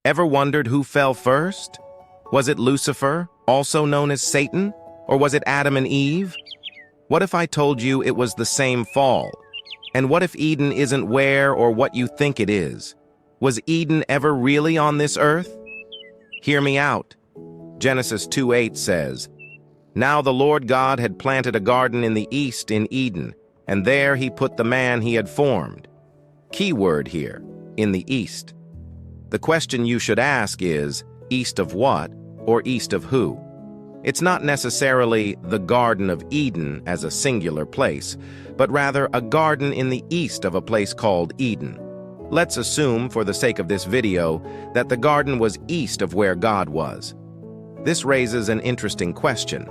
Ever wondered who fell first? Was it Lucifer, also known as Satan, or was it Adam and Eve? What if I told you it was the same fall? And what if Eden isn't where or what you think it is? Was Eden ever really on this earth? Hear me out. Genesis 2:8 says, "Now the Lord God had planted a garden in the east in Eden, and there he put the man he had formed." Key word here, in the east. The question you should ask is, east of what or east of who? It's not necessarily the Garden of Eden as a singular place, but rather a garden in the east of a place called Eden. Let's assume, for the sake of this video, that the garden was east of where God was. This raises an interesting question.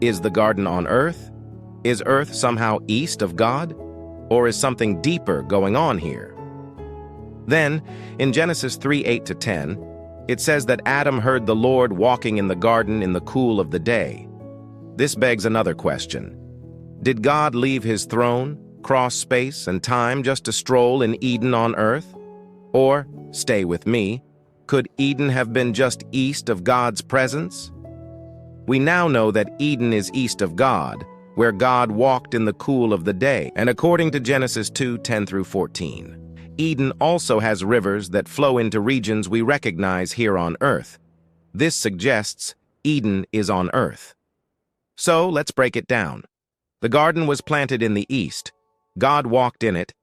Is the garden on earth? Is earth somehow east of God? Or is something deeper going on here? Then, in Genesis 3:8-10, it says that Adam heard the Lord walking in the garden in the cool of the day. This begs another question. Did God leave his throne, cross space and time just to stroll in Eden on earth? Or, stay with me, could Eden have been just east of God's presence? We now know that Eden is east of God, where God walked in the cool of the day, and according to Genesis 2:10-14. Eden also has rivers that flow into regions we recognize here on earth. This suggests Eden is on earth. So let's break it down. The garden was planted in the east, God walked in it,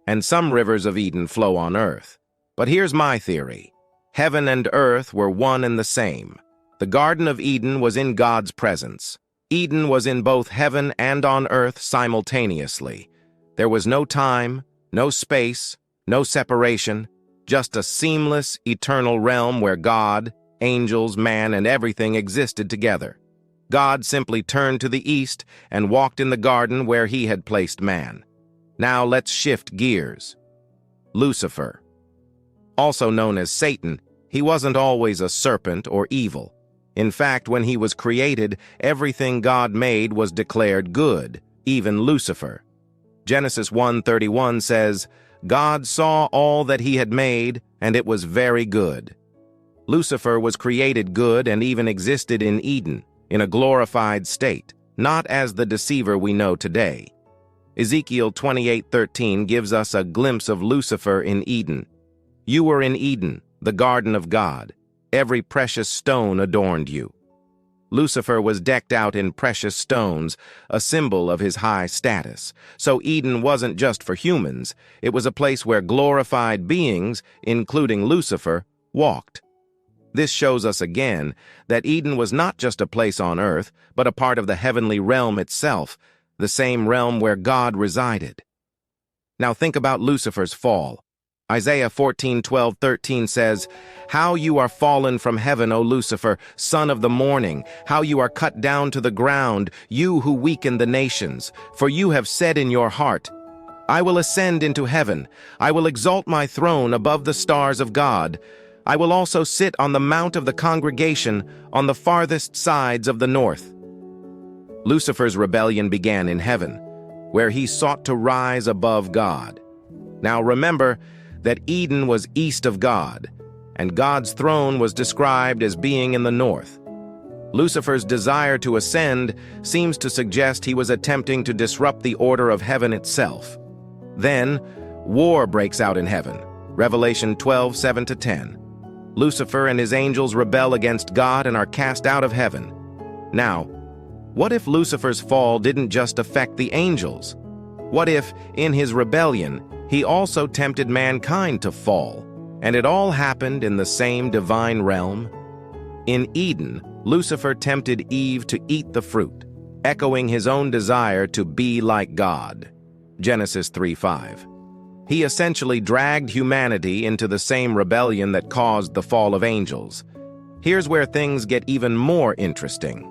and some rivers of Eden flow on earth. But here's my theory. Heaven and earth were one and the same. The Garden of Eden was in God's presence. Eden was in both heaven and on earth simultaneously. There was no time, no space, no separation, just a seamless, eternal realm where God, angels, man, and everything existed together. God simply turned to the east and walked in the garden where he had placed man. Now let's shift gears. Lucifer. Also known as Satan, he wasn't always a serpent or evil. In fact, when he was created, everything God made was declared good, even Lucifer. Genesis 1:31 says, "God saw all that he had made, and it was very good." Lucifer was created good and even existed in Eden, in a glorified state, not as the deceiver we know today. Ezekiel 28:13 gives us a glimpse of Lucifer in Eden. "You were in Eden, the garden of God. Every precious stone adorned you." Lucifer was decked out in precious stones, a symbol of his high status. So Eden wasn't just for humans, it was a place where glorified beings, including Lucifer, walked. This shows us again that Eden was not just a place on earth, but a part of the heavenly realm itself, the same realm where God resided. Now think about Lucifer's fall. Isaiah 14:12-13 says, "How you are fallen from heaven, O Lucifer, son of the morning, how you are cut down to the ground, you who weaken the nations. For you have said in your heart, I will ascend into heaven, I will exalt my throne above the stars of God. I will also sit on the mount of the congregation on the farthest sides of the north." Lucifer's rebellion began in heaven, where he sought to rise above God. Now remember that Eden was east of God, and God's throne was described as being in the north. Lucifer's desire to ascend seems to suggest he was attempting to disrupt the order of heaven itself. Then, war breaks out in heaven, Revelation 12:7-10. Lucifer and his angels rebel against God and are cast out of heaven. Now, what if Lucifer's fall didn't just affect the angels? What if, in his rebellion, he also tempted mankind to fall, and it all happened in the same divine realm? In Eden, Lucifer tempted Eve to eat the fruit, echoing his own desire to be like God. Genesis 3:5. He essentially dragged humanity into the same rebellion that caused the fall of angels. Here's where things get even more interesting.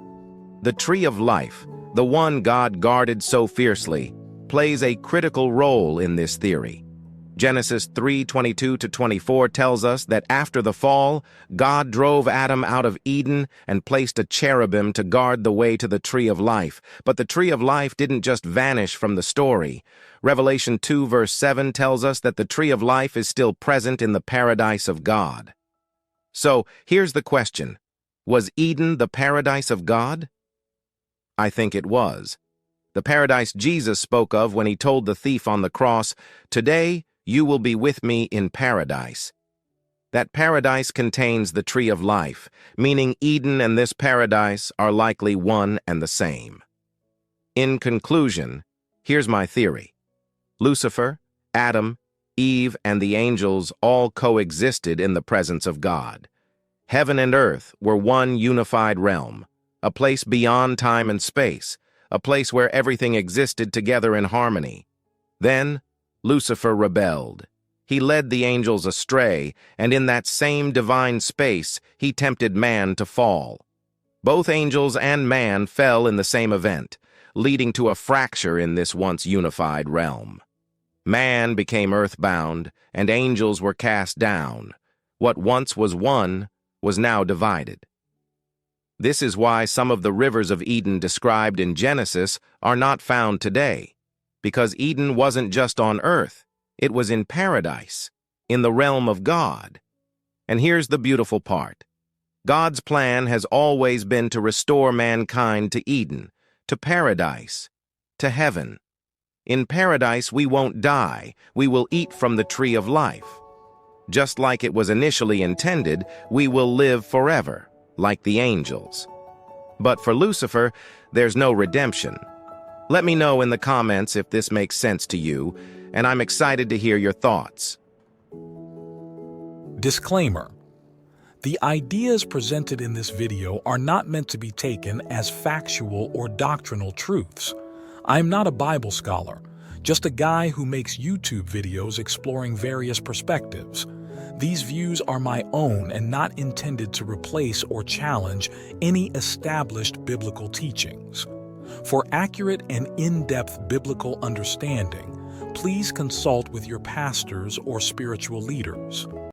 The tree of life, the one God guarded so fiercely, plays a critical role in this theory. Genesis 3:22-24 tells us that after the fall, God drove Adam out of Eden and placed a cherubim to guard the way to the tree of life. But the tree of life didn't just vanish from the story. Revelation 2:7 tells us that the tree of life is still present in the paradise of God. So, here's the question. Was Eden the paradise of God? I think it was. The paradise Jesus spoke of when he told the thief on the cross, "Today you will be with me in paradise." That paradise contains the tree of life, meaning Eden and this paradise are likely one and the same. In conclusion, here's my theory. Lucifer, Adam, Eve, and the angels all coexisted in the presence of God. Heaven and earth were one unified realm, a place beyond time and space, a place where everything existed together in harmony. Then, Lucifer rebelled. He led the angels astray, and in that same divine space, he tempted man to fall. Both angels and man fell in the same event, leading to a fracture in this once unified realm. Man became earthbound, and angels were cast down. What once was one was now divided. This is why some of the rivers of Eden described in Genesis are not found today, because Eden wasn't just on earth, it was in paradise, in the realm of God. And here's the beautiful part. God's plan has always been to restore mankind to Eden, to paradise, to heaven. In paradise, we won't die. We will eat from the tree of life. Just like it was initially intended, we will live forever, like the angels. But for Lucifer, there's no redemption. Let me know in the comments if this makes sense to you, and I'm excited to hear your thoughts. Disclaimer: the ideas presented in this video are not meant to be taken as factual or doctrinal truths. I am not a Bible scholar, just a guy who makes YouTube videos exploring various perspectives. These views are my own and not intended to replace or challenge any established biblical teachings. For accurate and in-depth biblical understanding, please consult with your pastors or spiritual leaders.